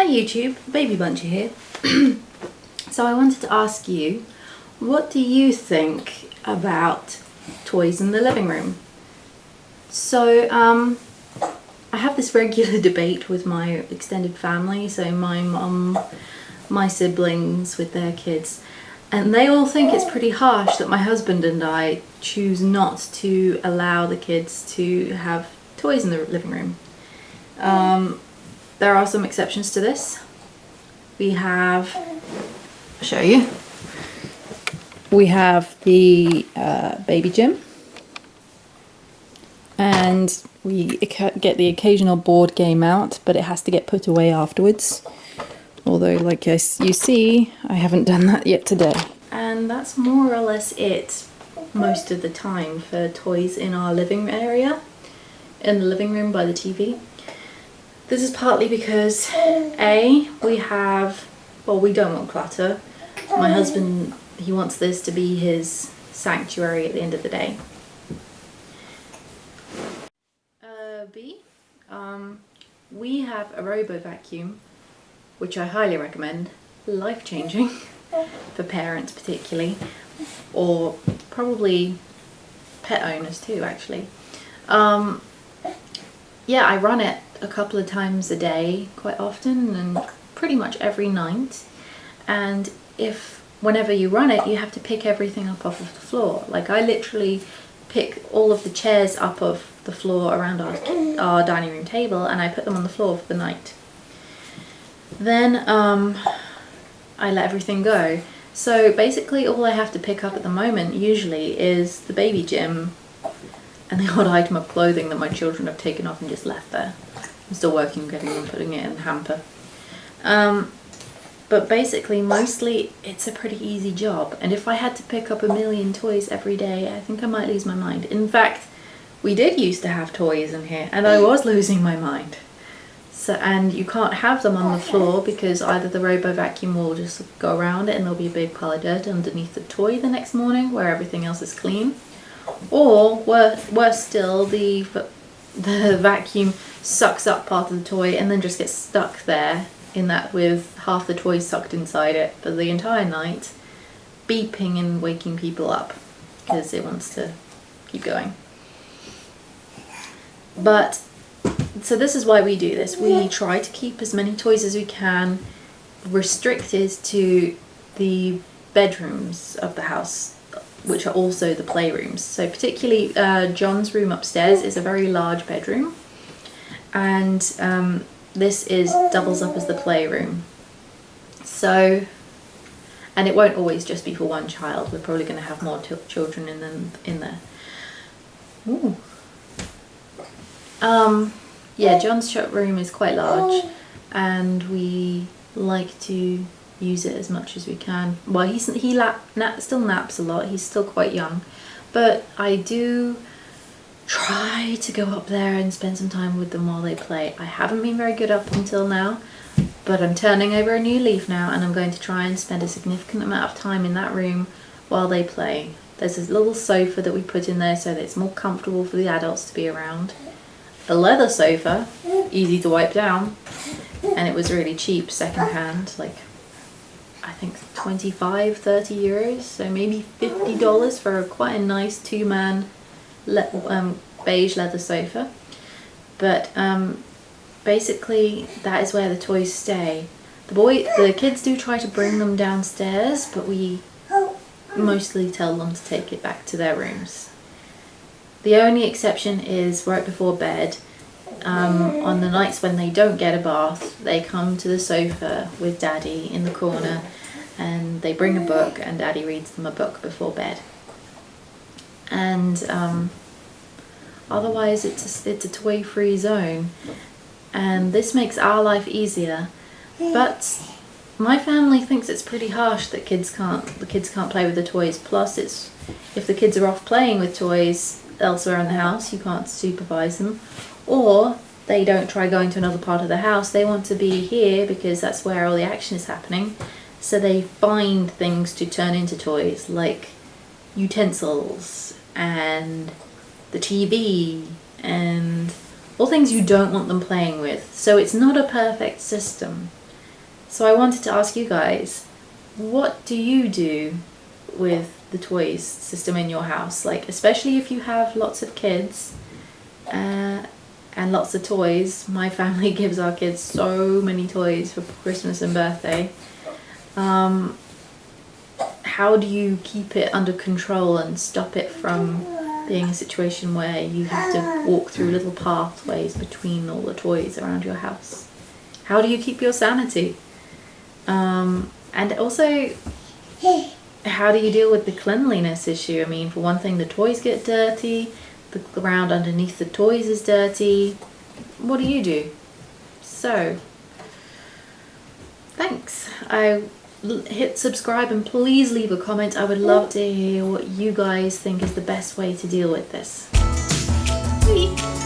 Hi YouTube, Baby Buncher here. So I wanted to ask you, what do you think about toys in the living room? So I have this regular debate with my extended family, so my mum, my siblings with their kids, and they all think it's pretty harsh that my husband and I choose not to allow the kids to have toys in the living room. There are some exceptions to this. We have, I'll show you, we have the baby gym, and we get the occasional board game out, but it has to get put away afterwards. Although, like you see, I haven't done that yet today. And that's more or less it most of the time for toys in our living area, in the living room by the TV. This is partly because we don't want clutter. My husband, he wants this to be his sanctuary at the end of the day. B, we have a robovacuum, which I highly recommend, life-changing for parents particularly, or probably pet owners too actually. Yeah, I run it a couple of times a day quite often, and pretty much every night. And whenever you run it, you have to pick everything up off of the floor. Like, I literally pick all of the chairs up off the floor around our dining room table, and I put them on the floor for the night. Then I let everything go. So basically all I have to pick up at the moment usually is the baby gym and the odd item of clothing that my children have taken off and just left there. I'm still working on getting them, putting it in the hamper. But basically, mostly it's a pretty easy job. And if I had to pick up a million toys every day, I think I might lose my mind. In fact, we did used to have toys in here, and I was losing my mind. So, and you can't have them on the floor because either the robovacuum will just go around it and there'll be a big pile of dirt underneath the toy the next morning where everything else is clean. Or worse still, the vacuum sucks up part of the toy and then just gets stuck there in that with half the toy sucked inside it for the entire night, beeping and waking people up because it wants to keep going. But so this is why we do this. We try to keep as many toys as we can restricted to the bedrooms of the house, which are also the playrooms. So particularly John's room upstairs is a very large bedroom, and this doubles up as the playroom. So, and it won't always just be for one child. We're probably going to have more children in there. Ooh. Yeah, John's room is quite large, and we like to use it as much as we can. Well, he still naps a lot. He's still quite young, but I do try to go up there and spend some time with them while they play. I haven't been very good up until now, but I'm turning over a new leaf now, and I'm going to try and spend a significant amount of time in that room while they play. There's this little sofa that we put in there so that it's more comfortable for the adults to be around. A leather sofa, easy to wipe down, and it was really cheap, second-hand, like I think 25, 30 euros, so maybe $50 for quite a nice two-man beige leather sofa. But basically that is where the toys stay. The kids do try to bring them downstairs, but we mostly tell them to take it back to their rooms. The only exception is right before bed. On the nights when they don't get a bath, they come to the sofa with Daddy in the corner, and they bring a book, and Daddy reads them a book before bed. And otherwise it's a toy-free zone, and this makes our life easier. But my family thinks it's pretty harsh that the kids can't play with the toys. Plus, if the kids are off playing with toys elsewhere in the house, you can't supervise them, or they don't try going to another part of the house. They want to be here because that's where all the action is happening, so they find things to turn into toys, like utensils and the TV and all things you don't want them playing with. So it's not a perfect system, So I wanted to ask you guys, what do you do with the toys system in your house? Like, especially if you have lots of kids and lots of toys. My family gives our kids so many toys for Christmas and birthday. How do you keep it under control and stop it from being a situation where you have to walk through little pathways between all the toys around your house? How do you keep your sanity? And also, how do you deal with the cleanliness issue? I mean, for one thing, the toys get dirty, the ground underneath the toys is dirty. What do you do? So, thanks. Hit subscribe and please leave a comment. I would love to hear what you guys think is the best way to deal with this. Bye.